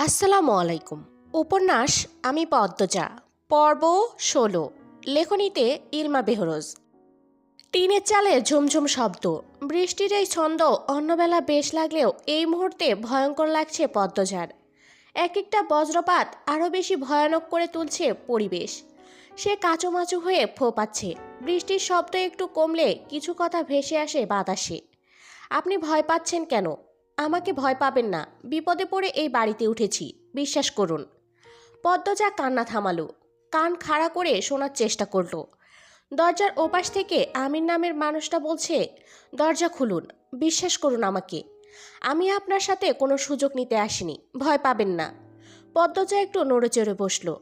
আসসালামু আলাইকুম। উপন্যাস আমি পদ্মজা, পর্ব ১৬। লেখনীতে ইলমা বেহরোজ। টিনের চালে ঝুমঝুম শব্দ, বৃষ্টির এই ছন্দ অন্যবেলা বেশ লাগলেও এই মুহূর্তে ভয়ঙ্কর লাগছে পদ্মজার। এক একটা বজ্রপাত আরও বেশি ভয়ানক করে তুলছে পরিবেশ। সে কাঁচুমাচু হয়ে ফোপাচ্ছে। বৃষ্টির শব্দ একটু কমলে কিছু কথা ভেসে আসে বাতাসে। আপনি ভয় পাচ্ছেন কেন? আমাকে ভয় পাবেন না। বিপদে পড়ে এই বাড়িতে উঠেছি, বিশ্বাস করুন। পদ্মজা কান্না থামালো, কান খাড়া করে শোনার চেষ্টা করলো। দরজার ওপাশ থেকে আমির নামের মানুষটা বলছে, দরজা খুলুন, বিশ্বাস করুন আমাকে। আমি আপনার সাথে কোনো সুযোগ নিতে আসিনি, ভয় পাবেন না। পদ্মজা একটু নড়েচড়ে বসলো।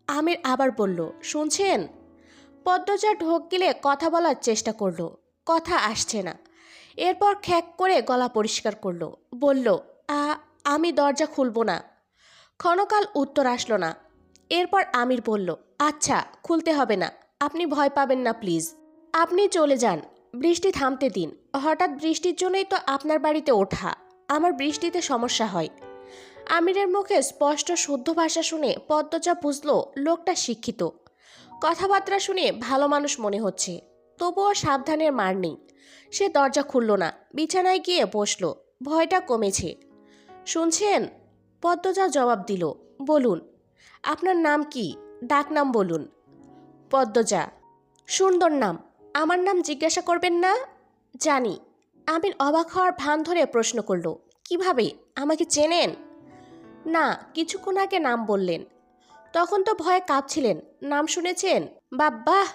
আমির আবার বলল, শুনছেন? পদ্মজা ঢোক গিলে কথা বলার চেষ্টা করলো, কথা আসছে না। এরপর খ্যাক করে গলা পরিষ্কার করলো, বলল, আমি দরজা খুলবো না। ক্ষণকাল উত্তর আসলো না। এরপর আমির বলল, আচ্ছা, খুলতে হবে না, আপনি ভয় পাবেন না প্লিজ। আপনি চলে যান, বৃষ্টি থামতে দিন। হঠাৎ বৃষ্টির জন্যই তো আপনার বাড়িতে ওঠা। আমার বৃষ্টিতে সমস্যা হয়। আমিরের মুখে স্পষ্ট শুদ্ধ ভাষা শুনে পদ্মজা বুঝল লোকটা শিক্ষিত। কথাবার্তা শুনে ভালো মানুষ মনে হচ্ছে, তবুও সাবধানের মার নেই। সে দরজা খুলল না, বিছানায় গিয়ে বসল। ভয়টা কমেছে। শুনছেন? পদ্মজা জবাব দিল, বলুন। আপনার নাম কি? ডাকনাম বলুন। পদ্মজা। সুন্দর নাম। আমার নাম জিজ্ঞাসা করবেন না? জানি। আমির অবাক হওয়ার ভান ধরে প্রশ্ন করল, কিভাবে? আমাকে চেনেন? না, কিছুক্ষণ আগে নাম বললেন। তখন তো ভয়ে কাঁপছিলেন। নাম শুনেছেন? বাহ!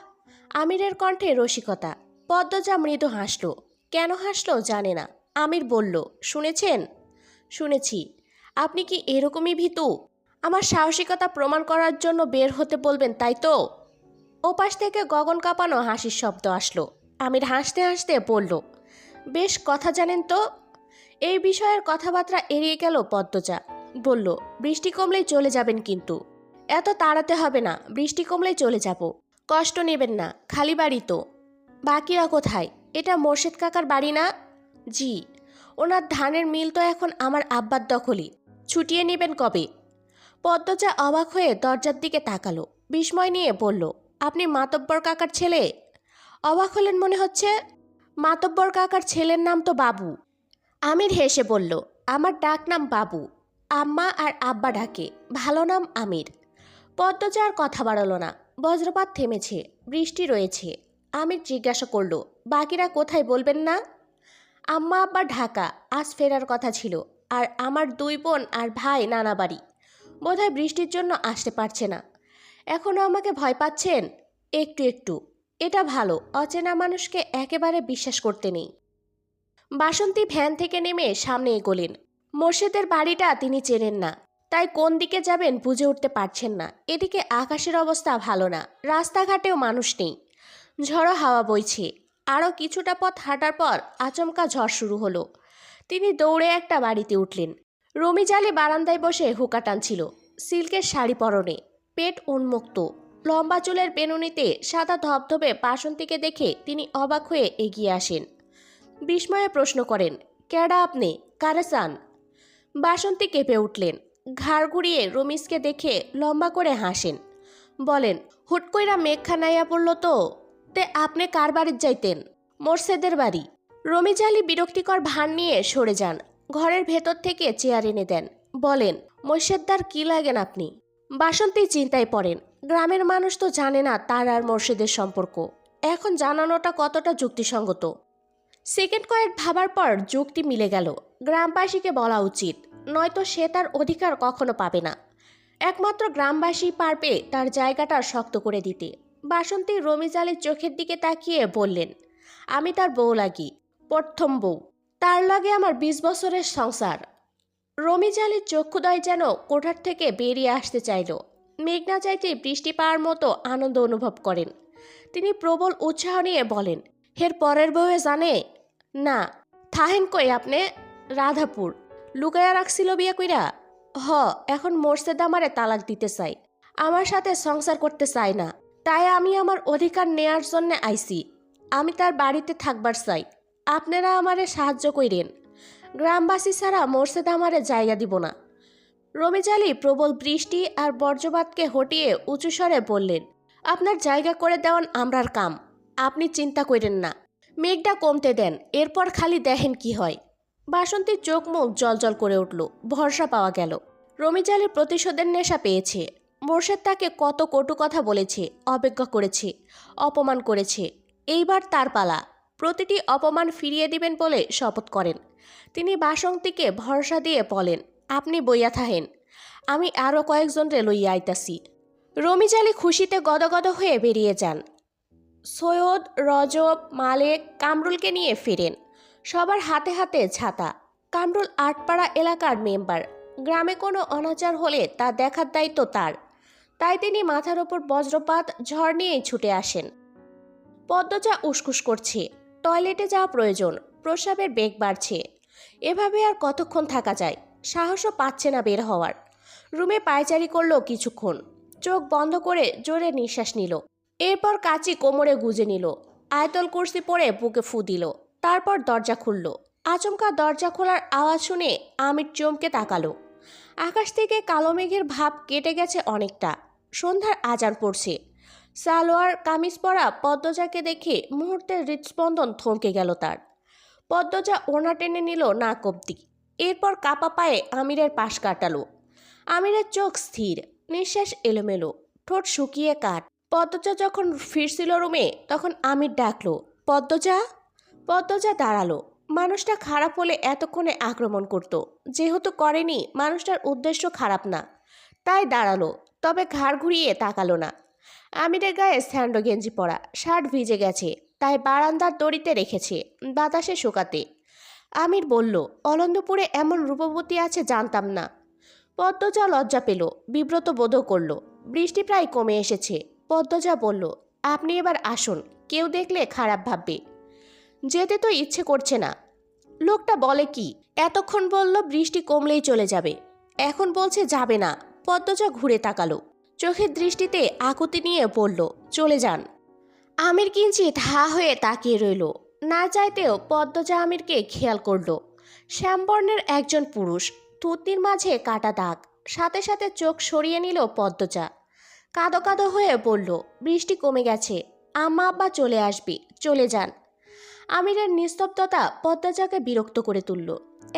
আমিরের কণ্ঠে রসিকতা। পদ্মজা মৃদু হাসল। কেন হাসলো জানে না। আমির বলল, শুনেছেন? শুনেছি। আপনি কি এরকমই ভীতু? আমার সাহসিকতা প্রমাণ করার জন্য বের হতে বলবেন, তাই তো? ওপাশ থেকে গগন কাঁপানো হাসির শব্দ আসলো। আমির হাসতে হাসতে বলল, বেশ কথা জানেন তো। এই বিষয়ের কথাবার্তা এড়িয়ে গেল পদ্মজা। বলল, বৃষ্টি কমলেই চলে যাবেন কিন্তু। এত তাড়াতে হবে না, বৃষ্টি কমলেই চলে যাব। কষ্ট নেবেন না, খালি বাড়ি তো। বাকিরা কোথায়? এটা মোর্শেদ কাকার বাড়ি না? জি। ওনার ধানের মিল তো এখন আমার আব্বার দখলই। ছুটিয়ে নেবেন কবে? পদ্মজা অবাক হয়ে দরজার দিকে তাকালো। বিস্ময় নিয়ে বলল, আপনি মাতব্বর কাকার ছেলে? অবাক হলেন মনে হচ্ছে। মাতব্বর কাকার ছেলের নাম তো বাবু। আমির হেসে বলল, আমার ডাক নাম বাবু। আম্মা আর আব্বা ডাকে। ভালো নাম আমির। পদ্মজা আর কথা বাড়ালো না। বজ্রপাত থেমেছে, বৃষ্টি রয়েছে। আমির জিজ্ঞাসা করল, বাকিরা কোথায় বলবেন না? আম্মা আব্বা ঢাকা, আজ ফেরার কথা ছিল। আর আমার দুই বোন আর ভাই নানা বাড়ি। বোধহয় বৃষ্টির জন্য আসতে পারছে না। এখনও আমাকে ভয় পাচ্ছেন? একটু একটু। এটা ভালো, অচেনা মানুষকে একেবারে বিশ্বাস করতে নেই। বাসন্তী ভ্যান থেকে নেমে সামনে এগোলেন। মোর্শেদের বাড়িটা তিনি চেনেন না, তাই কোন দিকে যাবেন বুঝে উঠতে পারছেন না। এদিকে আকাশের অবস্থা ভালো না, রাস্তাঘাটেও মানুষ নেই। ঝড়ো হাওয়া বইছে। আরও কিছুটা পথ হাঁটার পর আচমকা ঝড় শুরু হলো। তিনি দৌড়ে একটা বাড়িতে উঠলেন। রমিজালি বারান্দায় বসে হুকা টানছিল। সিল্কের শাড়ি পরনে, পেট উন্মুক্ত, লম্বা চুলের বেনুনিতে সাদা ধবধবে বাসন্তীকে দেখে তিনি অবাক হয়ে এগিয়ে আসেন। বিস্ময়ে প্রশ্ন করেন, কেডা আপনি? কারে চান? বাসন্তী কেঁপে উঠলেন। ঘাড় ঘুরিয়ে রমিজকে দেখে লম্বা করে হাসেন। বলেন, হুট কইরা মেঘখানাইয়া পড়ল তো। তে আপনি কার বাড়ির যাইতেন? মোর্শেদের বাড়ি। রমিজ আলী বিরক্তিকর ভান নিয়ে সরে যান। ঘরের ভেতর থেকে চেয়ার এনে দেন। বলেন, মোর্শেদদার কি লাগেন আপনি? বাসন্তী চিন্তায় পড়েন। গ্রামের মানুষ তো জানে না তার আর মোর্শেদের সম্পর্ক। এখন জানানোটা কতটা যুক্তিসঙ্গত। সেকেন্ড কয়েক ভাবার পর যুক্তি মিলে গেল। গ্রামবাসীকে বলা উচিত, নয়তো সে তার অধিকার কখনো পাবে না। একমাত্র গ্রামবাসী পারবে তার জায়গাটা শক্ত করে দিতে। বাসন্তী রমিজ আলীর চোখের দিকে তাকিয়ে বললেন, আমি তার বউ লাগি, প্রথম বউ। তার লগে আমার 20 বছরের সংসার। রমিজ আলীর চক্ষুদয় যেন কোঠার থেকে বেরিয়ে আসতে চাইল। মেঘনা চাইতে বৃষ্টি পাওয়ার মতো আনন্দ অনুভব করেন। তিনি প্রবল উৎসাহ নিয়ে বলেন, হের পরের বউয়ে জানে? না। থাহেন কই আপনি? রাধাপুর। লুকায়া রাখছিল বিয়ে কইরা? হ। এখন মোর্শেদ আমারে তালাক দিতে চাই। আমার সাথে সংসার করতে চাই না। তাই আমি আমার অধিকার নেয়ার জন্য আইছি। আমি তার বাড়িতে থাকবার চাই। আপনারা আমারে সাহায্য কইরেন। গ্রামবাসী ছাড়া মোর্শেদ আমারে জায়গা দিব না। রমিজ আলী প্রবল বৃষ্টি আর বজ্রপাতকে হটিয়ে উঁচু স্বরে বললেন, আপনার জায়গা করে দেওয়ান আমরার কাম, আপনি চিন্তা করেন না। মেঘটা কমতে দেন, এরপর খালি দেখেন কি হয়। বাসন্তীর চোখ মুখ জলজল করে উঠল, ভরসা পাওয়া গেল। রমিজ আলীর প্রতিশোধের নেশা পেয়েছে। মোর্শেদ তাকে কত কটু কথা বলেছে, অবজ্ঞা করেছে, অপমান করেছে। এইবার তার পালা, প্রতিটি অপমান ফিরিয়ে দিবেন বলে শপথ করেন। তিনি বাসন্তীকে ভরসা দিয়ে বলেন, আপনি বইয়া থাহেন, আমি আরও কয়েকজনরে লইয়া আইতাছি। রমিজ আলী খুশিতে গদগদ হয়ে বেরিয়ে যান। সৈয়দ, রজব, মালেক, কামরুলকে নিয়ে ফিরেন। সবার হাতে হাতে ছাতা। কামরুল আটপাড়া এলাকার মেম্বার। গ্রামে কোনো অনাচার হলে তা দেখার দায়িত্ব তার। তাই তিনি মাথার ওপর বজ্রপাত ঝড় নিয়েই ছুটে আসেন। পদ্মজা উসকুস করছে, টয়লেটে যাওয়া প্রয়োজন, প্রস্রাবের বেগ বাড়ছে। এভাবে আর কতক্ষণ থাকা যায়, সাহসও পাচ্ছে না বের হওয়ার। রুমে পায়চারি করলো কিছুক্ষণ, চোখ বন্ধ করে জোরে নিঃশ্বাস নিল। এরপর কাচি কোমরে গুজে নিল, আয়তল কুর্সি পরে বুকে ফু দিল। তারপর দরজা খুলল। আচমকা দরজা খোলার আওয়াজ শুনে আমির চমকে তাকালো। আকাশ থেকে কালো মেঘের ভাব কেটে গেছে অনেকটা। সন্ধ্যার আজান পড়ছে। সালোয়ার কামিজ পরা পদ্মজাকে দেখে মুহূর্তের হৃদস্পন্দন থমকে গেল তার। পদ্মজা ওনা টেনে নিল নাক অব্দি। এরপর কাপা পায়ে আমিরের পাশ কাটালো। আমিরের চোখ স্থির, নিঃশ্বাস এলোমেলো, ঠোঁট শুকিয়ে কাঠ। পদ্মজা যখন ফিরছিল রুমে তখন আমির ডাকলো, পদ্মজা। পদ্মজা দাঁড়ালো। মানুষটা খারাপ হলে এতক্ষণে আক্রমণ করত, যেহেতু করেনি মানুষটার উদ্দেশ্য খারাপ না, তাই দাঁড়ালো, তবে ঘাড় ঘুরিয়ে তাকালো না। আমিরের গায়ে স্যান্ডো গেঞ্জি পরা, শার্ট ভিজে গেছে, তাই বারান্দার দড়িতে রেখেছে বাতাসে শুকাতে। আমির বলল, অলন্দপুরে এমন রূপবতী আছে জানতাম না। পদ্মজা লজ্জা পেল, বিব্রত বোধও করল। বৃষ্টি প্রায় কমে এসেছে। পদ্মজা বলল, আপনি এবার আসুন, কেউ দেখলে খারাপ ভাববে। যেতে তো ইচ্ছে করছে না। লোকটা বলে কি, এতক্ষণ বলল বৃষ্টি কমলেই চলে যাবে, এখন বলছে যাবে না। পদ্মজা ঘুরে তাকালো, চোখের দৃষ্টিতে আকুতি নিয়ে বলল, চলে যান। আমির কিঞ্চিত হা হয়ে তাকিয়ে রইল। না চাইতেও পদ্মজা আমিরকে খেয়াল করল। শ্যামবর্ণের একজন পুরুষ, থুতনির মাঝে কাটা দাগ। সাথে সাথে চোখ সরিয়ে নিল পদ্মজা। কাঁদো কাঁদো হয়ে বলল, বৃষ্টি কমে গেছে, আম্মা আব্বা চলে আসবে, চলে যান। আমিরের নিস্তব্ধতা পদ্মজাকে বিরক্ত করে তুলল।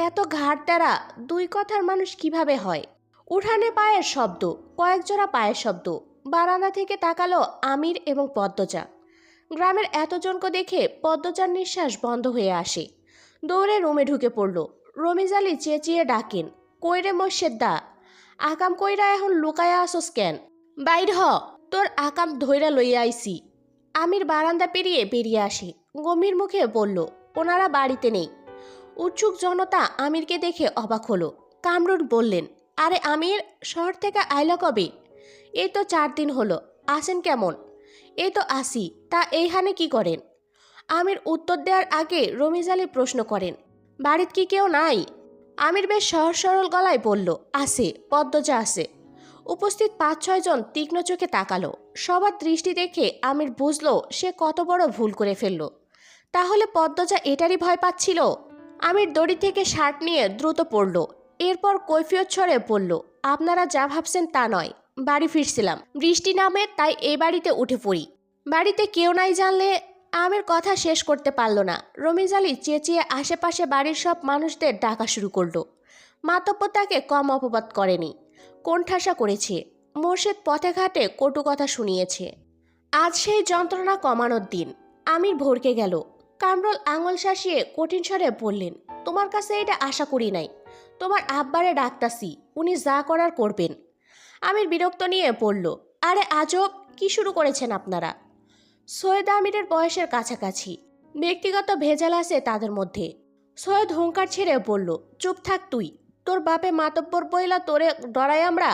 এত ঘাড় তেরা দুই কথার মানুষ কিভাবে হয়? উঠানে পায়ের শব্দ, কয়েকজোড়া পায়ের শব্দ। বারান্দা থেকে তাকালো আমির এবং পদ্মজা। গ্রামের এতজনকে দেখে পদ্মজার নিঃশ্বাস বন্ধ হয়ে আসে। দৌড়ে রুমে ঢুকে পড়ল। রমিজ আলী চেঁচিয়ে ডাকেন, কইরে মোর্শেদ দা, আকাম কইরা এখন লুকায়া আসোস কেন? বাইর হ, তোর আকাম ধইরা লইয়া আইসি। আমির বারান্দা পেরিয়ে বেরিয়ে আসে। গম্ভীর মুখে বলল, ওনারা বাড়িতে নেই। উৎসুক জনতা আমিরকে দেখে অবাক হলো। কামরুল বললেন, আরে আমির, শহর থেকে আইলা কবে? এই তো 4 দিন হলো। আসেন কেমন? এই তো আসি, তা এইখানে কি করেন? আমির উত্তর দেওয়ার আগে রমিজ আলী প্রশ্ন করেন, বাড়িত কি কেউ নাই? আমির বেশ সহজ সরল গলায় বলল, আছে, পদ্মজা আছে। উপস্থিত 5-6 জন তীক্ষ্ণ চোখে তাকালো। সবার দৃষ্টি দেখে আমির বুঝলো সে কত বড় ভুল করে ফেলল। তাহলে পদ্মজা এটারই ভয় পাচ্ছিল। আমির দড়ি থেকে শার্ট নিয়ে দ্রুত পড়ল। এরপর কৈফিয়ত স্বরে বলল, আপনারা যা ভাবছেন তা নয়, বাড়ি ফিরছিলাম, বৃষ্টি নামে, তাই এই বাড়িতে উঠে পড়ি। বাড়িতে কেউ নাই জানলে। আমির কথা শেষ করতে পারল না। রমিজ আলী চেঁচিয়ে আশেপাশে বাড়ির সব মানুষদের ডাকা শুরু করলো। মাতব্বর তাকে কম অপবাদ করেনি, কোণঠাসা করেছে। মোর্শেদ পথে ঘাটে কটু কথা শুনিয়েছে। আজ সেই যন্ত্রণা কমানোর দিন। আমির ভরকে গেল। কামরুল আঙুল শাসিয়ে কঠিন স্বরে বললেন, তোমার কাছে এটা আশা করি নাই। তোমার আব্বারে ডাকতাছি, উনি যা করার করবেন। আমির বিরক্ত নিয়ে বলল, আরে আজব, কি শুরু করেছেন আপনারা? সৈয়দ আমিরের বয়সের কাছাকাছি, ব্যক্তিগত ভেজাল আছে তাদের মধ্যে। সৈয়দ হুঙ্কার ছেড়ে বলল, চুপ থাক তুই, তোর বাপে মাতব্বর বইলা তোরে ডরাই আমরা?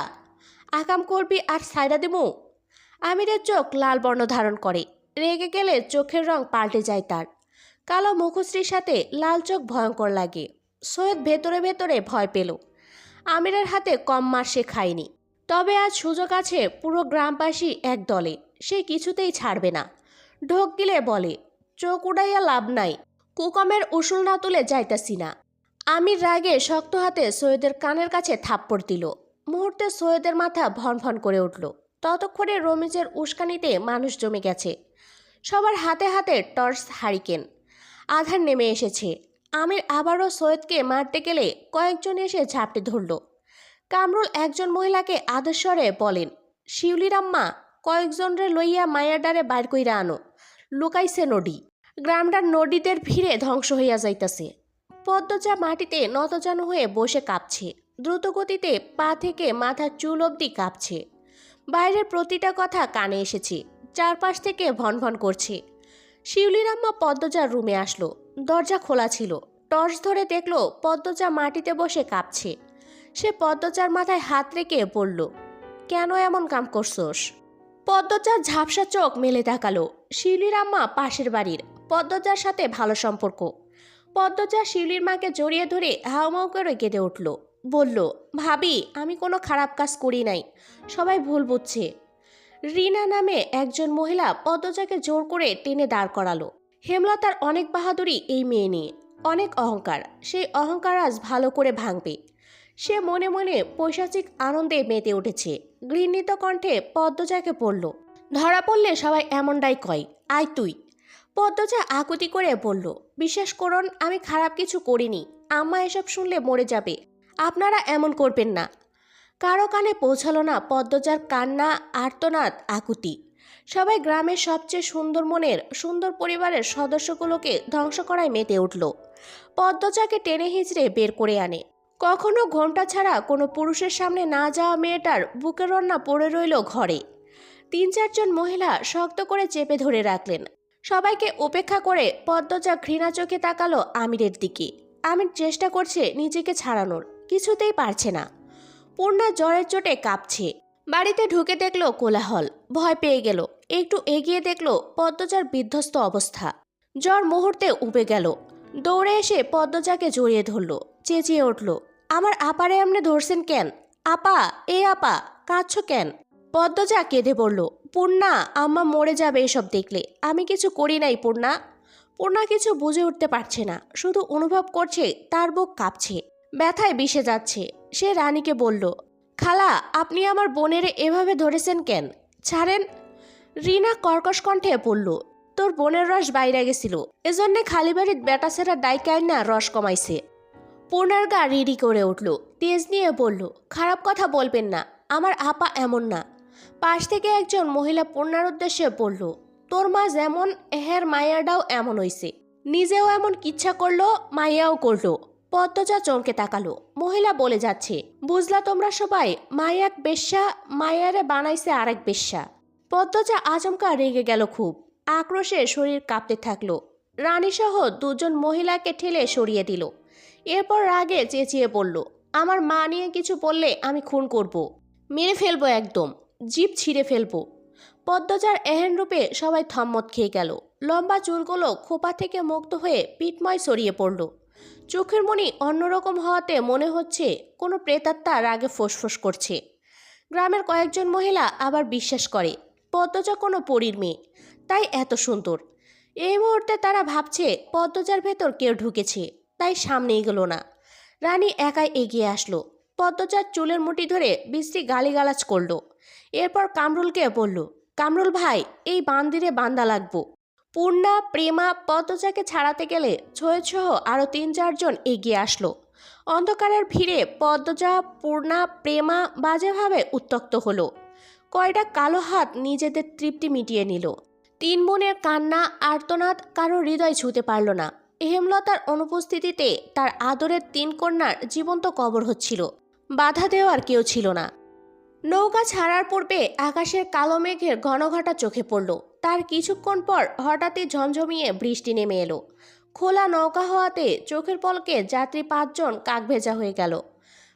আকাম করবি আর সাইডা দিমু? আমিরের চোখ লাল বর্ণ ধারণ করে। রেগে গেলে চোখের রং পাল্টে যায় তার। কালো মুখশ্রীর সাথে লাল চোখ ভয়ঙ্কর লাগে। সৈয়দ ভেতরে ভেতরে ভয় পেল। আমিরের হাতে কম মার সে খায়নি। তবে আজ সুযোগ আছে, পুরো গ্রামবাসী এক দলে, সে কিছুতেই ছাড়বে না। ঢোক গিলে বলে, চোখ উড়াইয়া লাভ নাই, কুকমের উসুল না তুলে যাইতাছি না। আমির রাগে শক্ত হাতে সৈয়দের কানের কাছে থাপ্পড় দিল। মুহূর্তে সৈয়দের মাথা ভন ভন করে উঠল। ততক্ষণে রমিজের উস্কানিতে মানুষ জমে গেছে। সবার হাতে হাতে টর্চ, হারিকেন। আধার নেমে এসেছে। আমির আবারও সৈয়দকে মারতে গেলে কয়েকজন এসে ঝাপটে ধরল। কামরুল একজন মহিলাকে আদেশ্বরে বলেন, শিউলির আম্মা, কয়েকজনরে লইয়া মায়াডারে বাইর কইরা আনো, লুকাইছে নদী। গ্রামটার নদীদের ভিড়ে ধ্বংস হইয়া যাইতাছে। পদ্মজা মাটিতে নতজানু হয়ে বসে কাঁপছে। দ্রুতগতিতে পা থেকে মাথার চুল অবধি কাঁপছে। বাইরের প্রতিটা কথা কানে এসেছে। চারপাশ থেকে ভন ভন করছে। শিউলির আম্মা পদ্মজার রুমে আসলো। দরজা খোলা ছিল। টর্চ ধরে দেখলো পদ্মজা মাটিতে বসে কাঁপছে। সে পদ্মজার মাথায় হাত রেখে বলল, কেন এমন কাম করছোস? পদ্মজার ঝাপসা চোখ মেলে তাকালো। শিউলির আম্মা পাশের বাড়ির। পদ্মজার সাথে ভালো সম্পর্ক। পদ্মজা শিউলির মাকে জড়িয়ে ধরে হাউমাউ করে কেঁদে উঠল। বলল, ভাবি, আমি কোনো খারাপ কাজ করি নাই, সবাই ভুল বুঝছে। রিনা নামে একজন মহিলা পদ্মজাকে জোর করে টেনে দাঁড় করালো। হেমলতার অনেক বাহাদুরি এই মেয়ে নিয়ে, অনেক অহংকার। সেই অহংকার আজ ভালো করে ভাঙবে। সে মনে মনে পৈশাচিক আনন্দে মেতে উঠেছে। ঘৃণিত কণ্ঠে পদ্মজাকে পড়ল, ধরা পড়লে সবাই এমনটাই কয়, আয় তুই। পদ্মজা আকুতি করে বলল, বিশ্বাস করুন, আমি খারাপ কিছু করিনি। আম্মা এসব শুনলে মরে যাবে। আপনারা এমন করবেন না। কারো কানে পৌঁছালো না পদ্মজার কান্না, আর্তনাদ, আকুতি। সবাই গ্রামের সবচেয়ে সুন্দর মনের, সুন্দর পরিবারের সদস্যগুলোকে ধ্বংস করায় মেতে উঠল। পদ্মজাকে টেনে হিঁচড়ে বের করে আনে। কখনো ঘোমটা ছাড়া কোনো পুরুষের সামনে না যাওয়া মেয়েটার বুকের রন্না পড়ে রইল ঘরে। 3-4জন মহিলা শক্ত করে চেপে ধরে রাখলেন। সবাইকে উপেক্ষা করে পদ্মজা ঘৃণা চোখে তাকালো আমিরের দিকে। আমির চেষ্টা করছে নিজেকে ছাড়ানোর, কিছুতেই পারছে না। পূর্ণা জ্বরের চোটে কাঁপছে। বাড়িতে ঢুকে দেখলো কোলাহল, ভয় পেয়ে গেল। একটু এগিয়ে দেখলো পদ্মজার বিধ্বস্ত অবস্থা। জ্বর মুহূর্তে উবে গেল। দৌড়ে এসে পদ্মজাকে জড়িয়ে ধরল, চেঁচিয়ে উঠল, আমার আপারে এমনি ধরছেন কেন? আপা, এ আপা, কাঁদছ কেন? পদ্মজা কেঁদে বলল, পূর্ণা, আম্মা মরে যাবে এসব দেখলে। আমি কিছু করি নাই পূর্ণা। পূর্ণা কিছু বুঝে উঠতে পারছে না, শুধু অনুভব করছে তার বুক কাঁপছে, ব্যথায় বিষে যাচ্ছে। সে রানীকে বলল, খালা, আপনি আমার বোনের এভাবে ধরেছেন কেন? ছাড়েন। রিনা কর্কশ কণ্ঠে বলল, তোর বোনের রস বাইরে গেছিল, এজন্যে খালি বাড়ির বেটা ছেড়া ডাইকায় না রস কমাইছে। পূর্ণার গা রিডি করে উঠল, তেজ নিয়ে বলল, খারাপ কথা বলবেন না, আমার আপা এমন না। পাশ থেকে একজন মহিলা পূর্ণার উদ্দেশ্যে বলল, তোর মা যেমন, এহের মায়াটাও এমন হইছে। নিজেও এমন কিচ্ছা করলো, মাইয়াও করলো। পদ্মজা চমকে তাকালো। মহিলা বলে যাচ্ছে, বুঝলা তোমরা সবাই, মায়াক বেশ্যা, মায়ারে বানাইছে আরেক বেশ্যা। পদ্মজা আচমকা রেগে গেল খুব। আক্রোশে শরীর কাঁপতে থাকলো। রানীসহ 2জন মহিলাকে ঠেলে সরিয়ে দিল। এরপর রাগে চেঁচিয়ে বলল, আমার মা নিয়ে কিছু বললে আমি খুন করব, মেরে ফেলবো, একদম জিভ ছিঁড়ে ফেলবো। পদ্মজার এহেন রূপে সবাই থম্মত খেয়ে গেল। লম্বা চুলগুলো খোপা থেকে মুক্ত হয়ে পিঠময় ছড়িয়ে পড়ল। চোখের মনি অন্যরকম হওয়াতে মনে হচ্ছে কোনো প্রেতাত্মা রাগে ফোঁসফোঁস করছে। গ্রামের কয়েকজন মহিলা আবার বিশ্বাস করে পদ্মজা কোনো পরীর মেয়ে, তাই এত সুন্দর। এই মুহূর্তে তারা ভাবছে পদ্মজার ভেতর কেউ ঢুকেছে, তাই সামনে এগোলো না। রানী একাই এগিয়ে আসলো। পদ্মজার চুলের মুঠি ধরে বিশ্রী গালিগালাজ করলো। এরপর কামরুলকে বলল, কামরুল ভাই, এই বান্দিরে বান্দা লাগবো। পূর্ণা, প্রেমা পদ্মজাকে ছাড়াতে গেলে সহ আরও 3-4জন এগিয়ে আসলো। অন্ধকারের ভিড়ে পদ্মজা, পূর্ণা, প্রেমা বাজেভাবে উত্ত্যক্ত হলো। কয়টা কালো হাত নিজেদের তৃপ্তি মিটিয়ে নিল। 3 বোনের কান্না, আর্তনাদ কারো হৃদয় ছুঁতে পারল না। হেমলতার অনুপস্থিতিতে তার আদরের 3 কন্যার জীবন্ত কবর হচ্ছিল। বাধা দেওয়ার কেউ ছিল না। নৌকা ছাড়ার পূর্বে আকাশের কালো মেঘের ঘনঘটা চোখে পড়ল। তার কিছুক্ষণ পর হঠাৎই ঝমঝমিয়ে বৃষ্টি নেমে এলো। খোলা নৌকা হওয়াতে চোখের পলকে যাত্রী 5 জন কাকভেজা হয়ে গেল।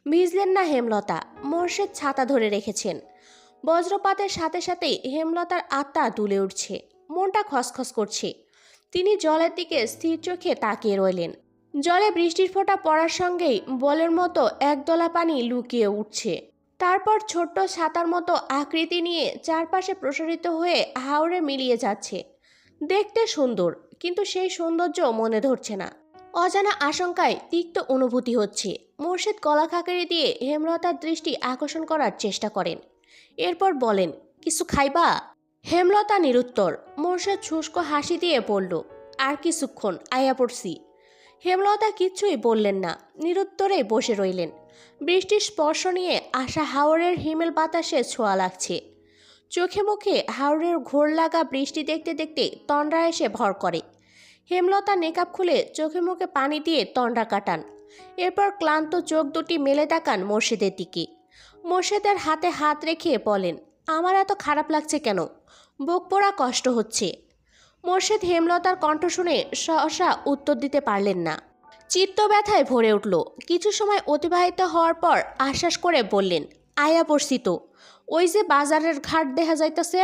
ভিজলেন না হেমলতা, মোর্শেদ ছাতা ধরে রেখেছেন। বজ্রপাতের সাথে সাথেই হেমলতার আত্মা দুলে উঠছে, মনটা খসখস করছে। তিনি জলের দিকে স্থির চোখে তাকিয়ে রইলেন। জলে বৃষ্টির ফোঁটা পড়ার সঙ্গেই বলের মতো একদলা পানি লুকিয়ে উঠছে। তারপর ছোট্ট ছাতার মতো আকৃতি নিয়ে চারপাশে প্রসারিত হয়ে হাওরে মিলিয়ে যাচ্ছে। দেখতে সুন্দর, কিন্তু সেই সৌন্দর্য মনে ধরছে না। অজানা আশঙ্কায় তিক্ত অনুভূতি হচ্ছে। মোর্শেদ গলা খাকারি দিয়ে হেমলতার দৃষ্টি আকর্ষণ করার চেষ্টা করেন। এরপর বলেন, কিছু খাইবা? হেমলতা নিরুত্তর। মোর্শেদ শুষ্ক হাসি দিয়ে বলল, আর কিছুক্ষণ, আয়া পড়ছি। হেমলতা কিচ্ছুই বললেন না, নিরুত্তরে বসে রইলেন। বৃষ্টির স্পর্শ নিয়ে আসা হাওরের হিমেল বাতাসে ছোঁয়া লাগছে। চোখে মুখে হাওরের ঘোর লাগা বৃষ্টি দেখতে দেখতে তন্দ্রা এসে ভর করে। হেমলতা নেকাব খুলে চোখে মুখে পানি দিয়ে তন্দ্রা কাটান। এরপর ক্লান্ত চোখ দুটি মেলে তাকান মোর্শেদের দিকে। মোর্শেদের হাতে হাত রেখে বলেন, আমার এত খারাপ লাগছে কেন? বুক পোড়া কষ্ট হচ্ছে। মোর্শেদ হেমলতার কণ্ঠ শুনে সহসা উত্তর দিতে পারলেন না। চিত্ত ব্যথায় ভরে উঠল। কিছু সময় অতিবাহিত হওয়ার পর আশ্বাস করে বললেন, আয়া পড়ছি তো, ওই যে বাজারের ঘাট দেখা যাইতেছে।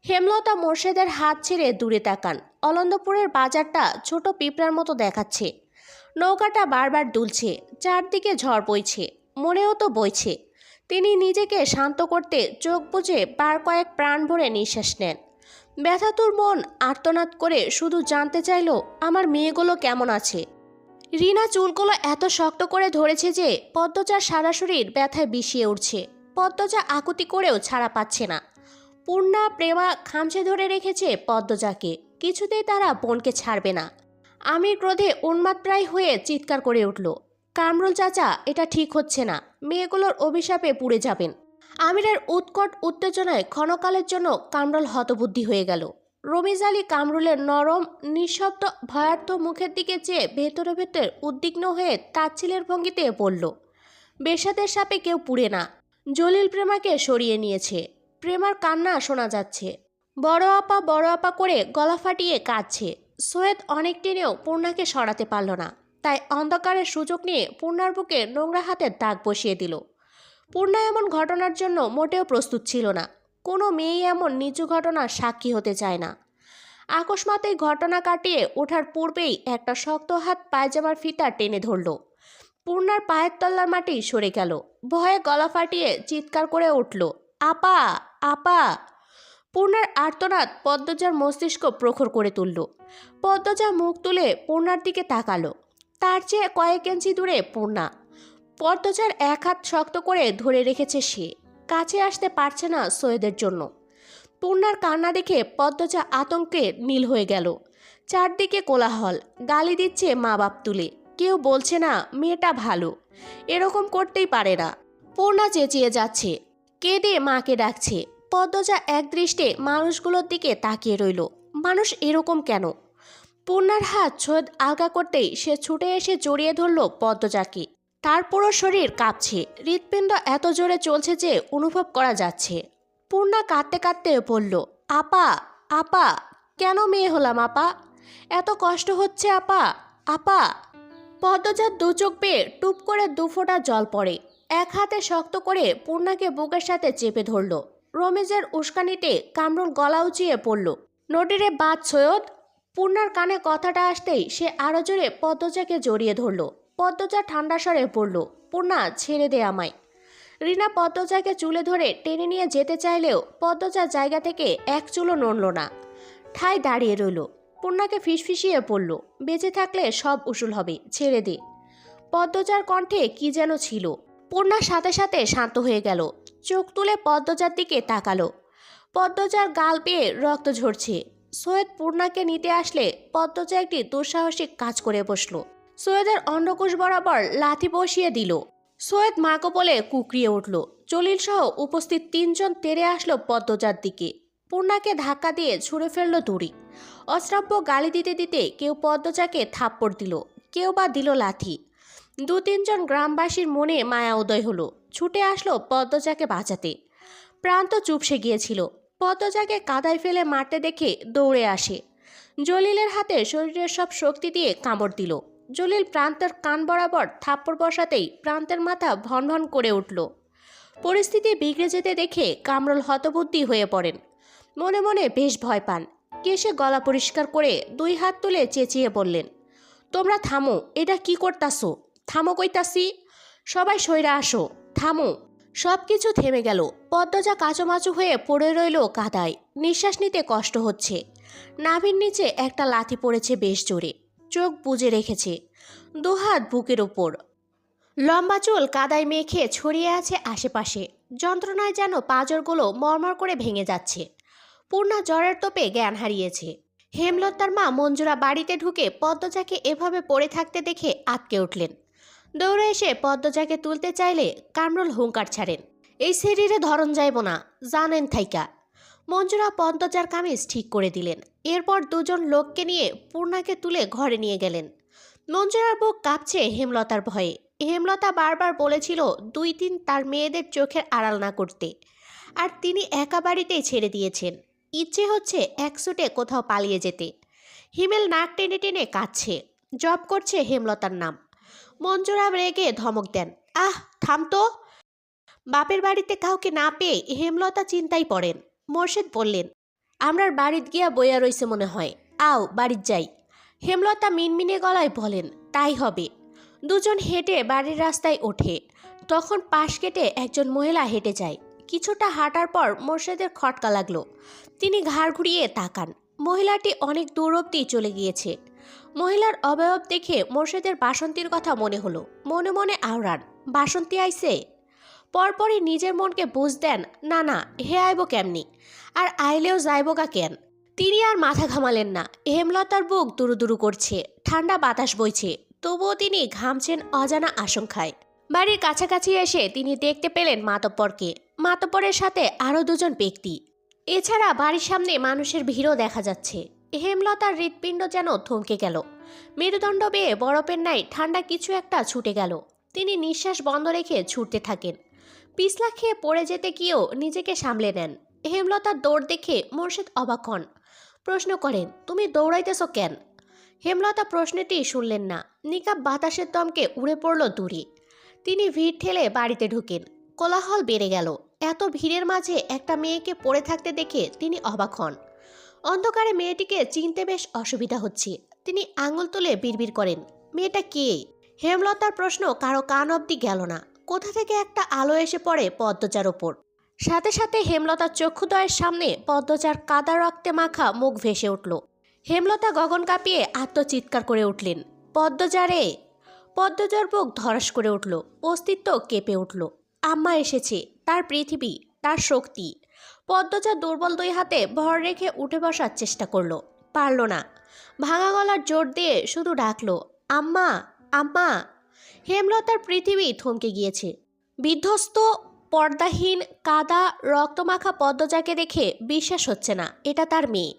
হেমলতা মোর্শেদের হাত ছেড়ে দূরে তাকান। অলন্দপুরের বাজারটা ছোট পিঁপড়ার মতো দেখাচ্ছে। নৌকাটা বারবার দুলছে, চারদিকে ঝড় বইছে, মনেও তো বইছে। তিনি নিজেকে শান্ত করতে চোখ বুজে বার কয়েক প্রাণ ভরে নিঃশ্বাস নেন। ব্যথাতুর মন আর্তনাদ করে শুধু জানতে চাইল, আমার মেয়েগুলো কেমন আছে। রিনা চুলগুলো এত শক্ত করে ধরেছে যে পদ্মজার সারা শরীর ব্যথায় বিষিয়ে উঠছে। পদ্মজা আকুতি করেও ছাড়া পাচ্ছে না। পূর্ণা প্রেমা খামচে ধরে রেখেছে পদ্মজাকে। কিছুতেই তারা বোনকে ছাড়বে না। আমির ক্রোধে উন্মাদপ্রায় হয়ে চিৎকার করে উঠল, কামরুল চাচা, এটা ঠিক হচ্ছে না। মেয়েগুলোর অভিশাপে পুড়ে যাবেন। আমিরের উৎকট উত্তেজনায় ক্ষণকালের জন্য কামরুল হতবুদ্ধি হয়ে গেল। রমিজ আলী কামরুলের নরম নিঃশব্দ ভয়ার্থ মুখের দিকে চেয়ে ভেতরে ভেতর উদ্বিগ্ন হয়ে তাচ্ছিলের ভঙ্গিতে বলল, বেশ্যাদের সাপে কেউ পুড়ে না। জলিল প্রেমাকে সরিয়ে নিয়েছে। প্রেমার কান্না শোনা যাচ্ছে। বড় আপা করে গলা ফাটিয়ে কাঁদছে। সৈয়দ অনেক টেনেও পূর্ণাকে সরাতে পারল না। তাই অন্ধকারের সুযোগ নিয়ে পূর্ণার বুকে নোংরা হাতের দাগ বসিয়ে দিল। পূর্ণা এমন ঘটনার জন্য মোটেও প্রস্তুত ছিল না। কোনো মেয়েই এমন নিচু ঘটনার সাক্ষী হতে চায় না। আকস্মাত এই ঘটনা কাটিয়ে ওঠার পূর্বেই একটা শক্ত হাত পায়জামার ফিতা টেনে ধরল। পূর্ণার পায়ের তল্লার মাটি সরে গেল। ভয়ে গলা ফাটিয়ে চিৎকার করে উঠল, আপা, আপা। পূর্ণার আর্তনাদ পদ্মজার মস্তিষ্ক প্রখর করে তুলল। পদ্মজা মুখ তুলে পূর্ণার দিকে তাকালো। তার চেয়ে কয়েক ইঞ্চি দূরে পূর্ণা। পদ্মজার এক হাত শক্ত করে ধরে রেখেছে সে। কাছে আসতে পারছে না সৈয়দের জন্য। পূর্ণার কান্না দেখে পদ্মজা আতঙ্কে নীল হয়ে গেল। চারদিকে কোলাহল, গালি দিচ্ছে মা বাপ তুলে। কেউ বলছে না মেয়েটা ভালো, এরকম করতেই পারে না। পূর্ণা চেঁচিয়ে যাচ্ছে, কেঁদে মাকে ডাকছে। পদ্মজা একদৃষ্টে মানুষগুলোর দিকে তাকিয়ে রইল। মানুষ এরকম কেন? পূর্ণার হাত সৈয়দ আলগা করতেই সে ছুটে এসে জড়িয়ে ধরল পদ্মজাকে। তার পুরো শরীর কাঁপছে। হৃৎপিণ্ড এত জোরে চলছে যে অনুভব করা যাচ্ছে। পূর্ণা কাঁদতে কাঁদতে বলল, আপা, আপা, কেন মেয়ে হলাম আপা? এত কষ্ট হচ্ছে আপা, আপা। পদ্মজার দু চোখ বেয়ে টুপ করে দুফোঁটা জল পড়ে। এক হাতে শক্ত করে পূর্ণাকে বুকের সাথে চেপে ধরল। রমেজের উস্কানিতে কামরুল গলা উঁচিয়ে পড়ল, নটিরে বাদ সৈয়দ। পূর্ণার কানে কথাটা আসতেই সে আরো জোরে পদ্মজাকে জড়িয়ে ধরল। পদ্মজা ঠান্ডা স্বরে পড়ল, পূর্ণা, ছেড়ে দে আমায়। রিনা পদ্মজাকে চুলে ধরে টেনে নিয়ে যেতে চাইলেও পদ্মজার জায়গা থেকে এক চুলও নড়ল না। ঠায় দাঁড়িয়ে রইল। পূর্ণাকে ফিসফিসিয়ে পড়ল, বেঁচে থাকলে সব উসুল হবে, ছেড়ে দে। পদ্মজার কণ্ঠে কি যেন ছিল। পূর্ণার সাথে সাথে শান্ত হয়ে গেল। চোখ তুলে পদ্মজার দিকে তাকালো। পদ্মজার গাল বেয়ে রক্ত ঝরছে। সৈয়দ পূর্ণাকে নিতে আসলে পদ্মজা একটি দুঃসাহসিক কাজ করে বসল। সৈয়দের অন্ডকোষ বরাবর লাথি বসিয়ে দিল। সৈয়দ মাকে বলে কুকরিয়ে উঠল। জলিল সহ উপস্থিত তিনজন তেড়ে আসলো পদ্মজার দিকে। পূর্ণাকে ধাক্কা দিয়ে ছুঁড়ে ফেলল দূরে। অশ্রাব্য গালি দিতে দিতে কেউ পদ্মজাকে থাপ্পড় দিল, কেউ বা দিল লাথি। দু তিনজন গ্রামবাসীর মনে মায়া উদয় হলো। ছুটে আসলো পদ্মজাকে বাঁচাতে। প্রান্ত চুপসে গিয়েছিল। পদ্মজাকে কাদায় ফেলে মারতে দেখে দৌড়ে আসে। জলিলের হাতে শরীরের সব শক্তি দিয়ে কামড় দিল। জলিল প্রান্তের কান বরাবর থাপ্পড় বসাতেই প্রান্তের মাথা ভনভন করে উঠল। পরিস্থিতি বিগড়ে যেতে দেখে কামরুল হতবুদ্ধি হয়ে পড়েন। মনে মনে বেশ ভয় পান। কেশে গলা পরিষ্কার করে দুই হাত তুলে চেঁচিয়ে বললেন, তোমরা থামো, এটা কি করতাছো? থামো কইতাছি, সবাই সইরা আসো, থামো। সব কিছু থেমে গেল। পদ্মজা কাঁচুমাচু হয়ে পড়ে রইল কাদায়। নিঃশ্বাস নিতে কষ্ট হচ্ছে। নাভির নিচে একটা লাথি পড়েছে বেশ জোরে। চোখ বুজে রেখেছে, দুহাত বুকের ওপর। লম্বা চুল কাদায় মেখে ছড়িয়ে আছে আশেপাশে। যন্ত্রণায় যেন পাঁজরগুলো মরমর করে ভেঙে যাচ্ছে। পূর্ণা জ্বরের তোপে জ্ঞান হারিয়েছে। হেমলতার মা মঞ্জুরা বাড়িতে ঢুকে পদ্মজাকে এভাবে পড়ে থাকতে দেখে আটকে উঠলেন। দৌড়ে এসে পদ্মজাকে তুলতে চাইলে কামরুল হুঙ্কার ছাড়েন, এই শরীরে ধরন যাইব না, জানেন থাইকা। মঞ্জুরা পদ্মজার কামিজ ঠিক করে দিলেন। এরপর দুজন লোককে নিয়ে পূর্ণাকে তুলে ঘরে নিয়ে গেলেন। মঞ্জুরার বুক কাঁপছে হেমলতার ভয়ে। হেমলতা বারবার বলেছিল 2 দিন তার মেয়েদের চোখের আড়াল না করতে, আর তিনি একা বাড়িতেই ছেড়ে দিয়েছেন। ইচ্ছে হচ্ছে এক ছুটে কোথাও পালিয়ে যেতে। হিমেল নাক টেনে টেনে কাঁদছে, জপ করছে হেমলতার নাম। মঞ্জুরা রেগে ধমক দেন, আহ থাম তো। বাপের বাড়িতে কাউকে না পেয়ে হেমলতা চিন্তায় পড়েন। মোর্শেদ বললেন, আমরার বাড়িত গিয়া বইয়া রইছে মনে হয়, আও বাড়িত যাই। হেমলতা মিনমিনে গলায় বলেন, তাই হবে। দুজন হেঁটে বাড়ির রাস্তায় ওঠে। তখন পাশ কেটে একজন মহিলা হেঁটে যায়। কিছুটা হাঁটার পর মোর্শেদের খটকা লাগলো। তিনি ঘাড় ঘুরিয়ে তাকান। মহিলাটি অনেক দূর অবধি চলে গিয়েছে। মহিলার অবয়ব দেখে মোর্শেদের বাসন্তীর কথা মনে হলো। মনে মনে আওড়ান, বাসন্তী আইছে। পরপরই নিজের মনকে বুঝ দেন, না না, হে আইব কেমনি, আর আইলেও যাইবগা কেন। তিনি আর মাথা ঘামালেন না। হেমলতার বুক দুরু দুরু করছে, ঠান্ডা বাতাস বইছে, তবুও তিনি ঘামছেন অজানা আশঙ্কায়। বাড়ির কাছাকাছি এসে তিনি দেখতে পেলেন মাতব্বরকে। মাতব্বরের সাথে আরও দুজন ব্যক্তি। এছাড়া বাড়ির সামনে মানুষের ভিড়ও দেখা যাচ্ছে। হেমলতার হৃৎপিণ্ড যেন থমকে গেল। মেরুদণ্ড বেয়ে বরফের ন্যায় ঠান্ডা কিছু একটা ছুটে গেল। তিনি নিঃশ্বাস বন্ধ রেখে ছুটতে থাকেন। পিছলা খেয়ে পড়ে যেতে গিয়েও নিজেকে সামলে নেন। হেমলতার দৌড় দেখে মোর্শেদ অবাক হন। প্রশ্ন করেন, তুমি দৌড়াইতেছ কেন? হেমলতা প্রশ্নটি শুনলেন না। নিকাব বাতাসের দমকে উড়ে পড়ল দূরে। তিনি ভিড় ঠেলে বাড়িতে ঢুকেন। কোলাহল বেড়ে গেল। এত ভিড়ের মাঝে একটা মেয়েকে পড়ে থাকতে দেখে তিনি অবাক হন। অন্ধকারে মেয়েটিকে চিনতে বেশ অসুবিধা হচ্ছে। তিনি আঙুল তুলে বিড়বিড় করেন, মেয়েটা কে? হেমলতার প্রশ্ন কারো কান অবধি গেল না। কোথা থেকে একটা আলো এসে পড়ে পদ্মজার ওপর। সাথে সাথে হেমলতার চক্ষুদয়ের সামনে পদ্মজার কাদা রক্তে মাখা মুখ ভেসে উঠল। হেমলতা গগন কাঁপিয়ে আত্মচিৎকার করে উঠলেন, পদ্মজা রে! পদ্মজার বুক ধরাস করে উঠল, অস্তিত্ব কেঁপে উঠল। আম্মা এসেছে, তার পৃথিবী, তার শক্তি। পদ্মজা দুর্বল 2 হাতে ভর রেখে উঠে বসার চেষ্টা করলো, পারল না। ভাঙা গলার জোর দিয়ে শুধু ডাকলো, আম্মা, আম্মা। হেমলতার পৃথিবী থমকে গিয়েছে। বিধ্বস্ত, পর্দাহীন, কাদা রক্তমাখা পদ্মজাকে দেখে বিশ্বাস হচ্ছে না এটা তার মেয়ে।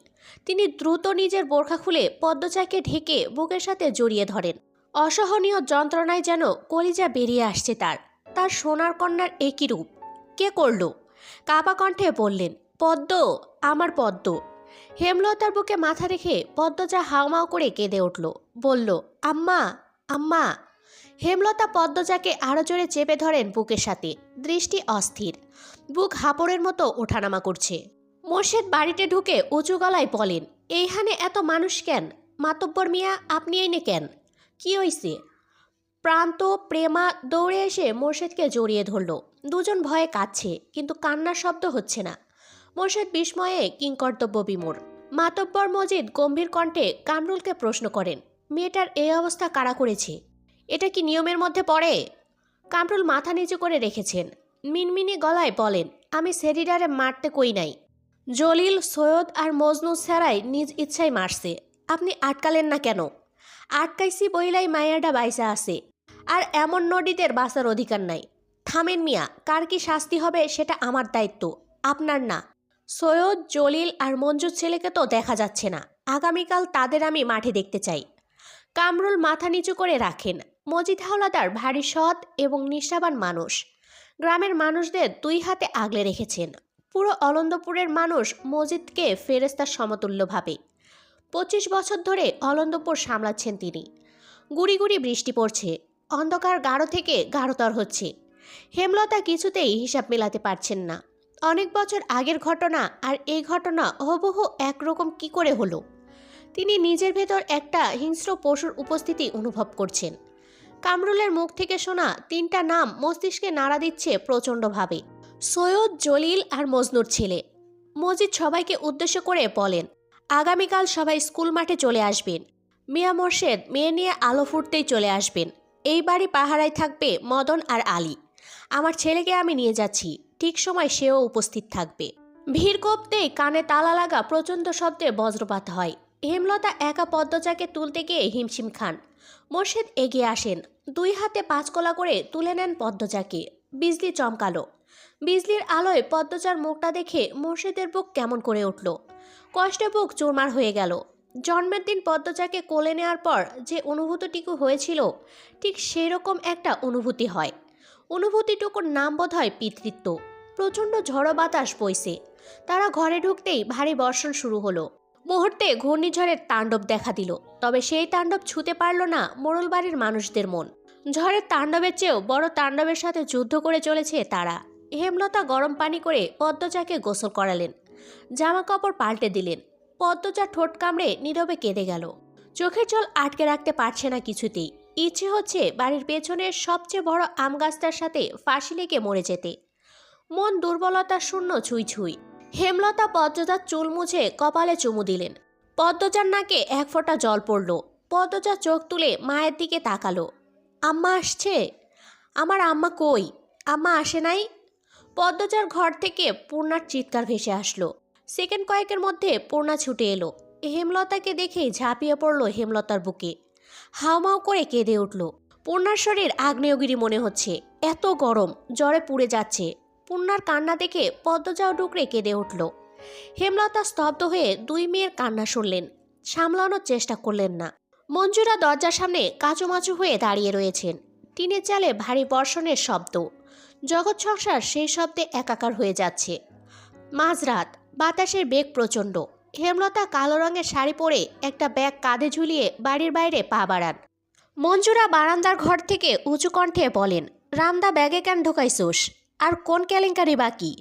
তিনি দ্রুত নিজের বোরখা খুলে পদ্মজাকে ঢেকে বুকের সাথে জড়িয়ে ধরেন। অসহনীয় যন্ত্রণায় যেন কলিজা বেরিয়ে আসছে তার। তার সোনার কন্যার একই রূপ। কে করল? কাপা কণ্ঠে বললেন, পদ্ম, আমার পদ্ম। হেমলতার বুকে মাথা রেখে পদ্মজা হাউমাউ করে কেঁদে উঠল, বলল, আম্মা, আম্মা। হেমলতা পদ্মজাকে আরো জোরে চেপে ধরেন বুকের সাথে। দৃষ্টি অস্থির, বুক হাঁপড়ের মতো ওঠানামা করছে। মোর্শেদ বাড়িতে ঢুকে উঁচু গলায় বলেন, এইখানে এত মানুষ কেন? মাতব্বর মিয়া, আপনি এইনে কেন? কি হইছে? প্রান্ত প্রেমা দৌড়ে এসে মোর্শেদকে জড়িয়ে ধরল। দুজন ভয়ে কাঁদছে, কিন্তু কান্নার শব্দ হচ্ছে না। মোর্শেদ বিস্ময়ে কিংকর্তব্য বিমূঢ়। মাতব্বর মজিদ গম্ভীর কণ্ঠে কামরুলকে প্রশ্ন করেন, মেয়েটার এই অবস্থা কারা করেছে? এটা কি নিয়মের মধ্যে পড়ে? কামরুল মাথা নিচু করে রেখেছেন। মিনমিনি গলায় বলেন, আমি সেরিডারে মারতে কই নাই। জলিল, সৈয়দ আর মজনু ছাড়াই নিজ ইচ্ছায় মারছে। আপনি আটকালেন না কেন? আটকাইছি বইলাই মায়াডা বাইসা আছে, আর এমন নদীদের বাঁচার অধিকার নাই। থামেন মিয়া, কার কি শাস্তি হবে সেটা আমার দায়িত্ব, আপনার না। সৈয়দ, জলিল আর মঞ্জুর ছেলেকে তো দেখা যাচ্ছে না। আগামীকাল তাদের আমি মাঠে দেখতে চাই। কামরুল মাথা নিচু করে রাখেন। মজিদ হাওলাদার ভারী সৎ এবং নিষ্ঠাবান মানুষ। গ্রামের মানুষদের 2 হাতে আগলে রেখেছেন। পুরো অলন্দপুরের মানুষ মজিদকে ফেরেস্তার সমতুল্য ভাবে। 25 বছর ধরে অলন্দপুর সামলাচ্ছেন তিনি। গুড়ি গুড়ি বৃষ্টি পড়ছে। অন্ধকার গাঢ় থেকে গাঢ়তর হচ্ছে। হেমলতা কিছুতেই হিসাব মেলাতে পারছেন না। অনেক বছর আগের ঘটনা আর এই ঘটনা হুবহু একরকম কি করে হলো? তিনি নিজের ভেতর একটা হিংস্র পশুর উপস্থিতি অনুভব করছেন। কামরুলের মুখ থেকে শোনা 3টা নাম মস্তিষ্কে নাড়া দিচ্ছে প্রচণ্ডভাবে। সৈয়দ, জলিল আর মজনুর ছেলে। মজিদ সবাইকে উদ্দেশ্য করে বলেন, আগামীকাল সবাই স্কুল মাঠে চলে আসবেন। মিয়া মোর্শেদ মেয়ে নিয়ে আলো ফুটতেই চলে আসবেন। এই বাড়ি পাহারায় থাকবে মদন আর আলী। আমার ছেলেকে আমি নিয়ে যাচ্ছি, ঠিক সময় সেও উপস্থিত থাকবে। ভিড় কমতেই কানে তালা লাগা প্রচণ্ড শব্দে বজ্রপাত হয়। হেমলতা একা পদ্মজাকে তুলতে গিয়ে হিমশিম খান। মোর্শেদ এগিয়ে আসেন, 2 হাতে 5 কলা করে তুলে নেন পদ্মজাকে। বিজলি চমকালো। বিজলির আলোয় পদ্মজার মুখটা দেখে মোর্শেদের বুক কেমন করে উঠল। কষ্টে বুক চুরমার হয়ে গেল। জন্মের দিন পদ্মজাকে কোলে নেওয়ার পর যে অনুভূতিটুকু হয়েছিল, ঠিক সেই রকম একটা অনুভূতি হয়। অনুভূতিটুকুর নাম বোধ হয় পিতৃত্ব। প্রচণ্ড ঝড়ো বাতাস বইছে। তারা ঘরে ঢুকতেই ভারী বর্ষণ শুরু হলো। মুহূর্তে ঘূর্ণিঝড়ের তাণ্ডব দেখা দিল। তবে সেই তাণ্ডব ছুঁতে পারল না মোড়ল বাড়ির মানুষদের মন। ঝড়ের তাণ্ডবের চেয়েও বড় তাণ্ডবের সাথে যুদ্ধ করে চলেছে তারা। হেমলতা গরম পানি করে পদ্মজাকে গোসল করালেন, জামা কাপড় পাল্টে দিলেন। পদ্মজা ঠোঁট কামড়ে নীরবে কেঁদে গেল। চোখের জল আটকে রাখতে পারছে না কিছুতেই। ইচ্ছে হচ্ছে বাড়ির পেছনের সবচেয়ে বড় আম গাছটার সাথে ফাঁসি লেগে মরে যেতে। মন দুর্বলতা শূন্য ছুঁই ছুঁই। হেমলতা পদ্মজার চুল মুছে কপালে চুমু দিলেন। পদ্মজার নাকে 1 ফোঁটা জল পড়ল। পদ্মজা চোখ তুলে মায়ের দিকে তাকালো। আম্মা আসছে? আমার আম্মা কই? আম্মা আসে নাই? পদ্মজার ঘর থেকে পূর্ণার চিৎকার ভেসে আসলো। সেকেন্ড কয়েকের মধ্যে পূর্ণা ছুটে এলো। হেমলতাকে দেখেই ঝাঁপিয়ে পড়ল হেমলতার বুকে। হাউমাউ করে কেঁদে উঠল। পূর্ণার শরীর আগ্নেয়গিরি মনে হচ্ছে, এত গরম, জ্বরে পুড়ে যাচ্ছে। পূর্ণার কান্না দেখে পদ্মজাও ডুকরে কেঁদে উঠল। হেমলতা স্তব্ধ হয়ে 2 মেয়ের কান্না শুনলেন, সামলানোর চেষ্টা করলেন না। মঞ্জুরা দরজার সামনে কাঁচুমাচু হয়ে দাঁড়িয়ে রয়েছেন। টিনের চালে ভারী বর্ষণের শব্দ। জগৎ সংসার সেই শব্দে একাকার হয়ে যাচ্ছে। মাঝরাত, বাতাসের বেগ প্রচণ্ড। হেমলতা কালো রঙের শাড়ি পরে একটা ব্যাগ কাঁধে ঝুলিয়ে বাড়ির বাইরে পা বাড়ান। মঞ্জুরা বারান্দার ঘর থেকে উঁচু কণ্ঠে বলেন, রামদা ব্যাগে কেন ঢোকাইছোস? আর কোন কেলেঙ্কারি বাকি?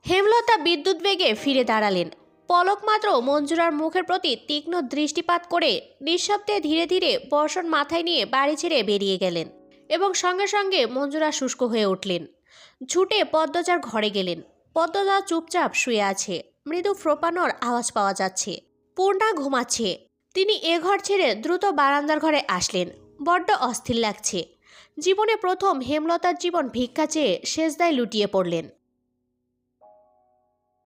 হেমলতা বিদ্যুৎ বেগে ফিরে দাঁড়ালেন। পলক মাত্র মঞ্জুরার মুখের প্রতি তীক্ষ্ণ দৃষ্টিপাত করে নিঃশব্দে ধীরে ধীরে বর্ষণ মাথায় নিয়ে বাড়ি ছেড়ে বেরিয়ে গেলেন। এবং সঙ্গে সঙ্গে মঞ্জুরা শুষ্ক হয়ে উঠলেন। ছুটে পদ্মজার ঘরে গেলেন। পদ্মজা চুপচাপ শুয়ে আছে। মৃদু ফ্রোপানোর আওয়াজ পাওয়া যাচ্ছে। পূর্ণা ঘুমাচ্ছে। তিনি এ ঘর ছেড়ে দ্রুত বারান্দার ঘরে আসলেন। বড্ড অস্থির লাগছে। জীবনে প্রথম হেমলতার জীবন ভিক্ষা চেয়ে সেজদায় লুটিয়ে পড়লেন।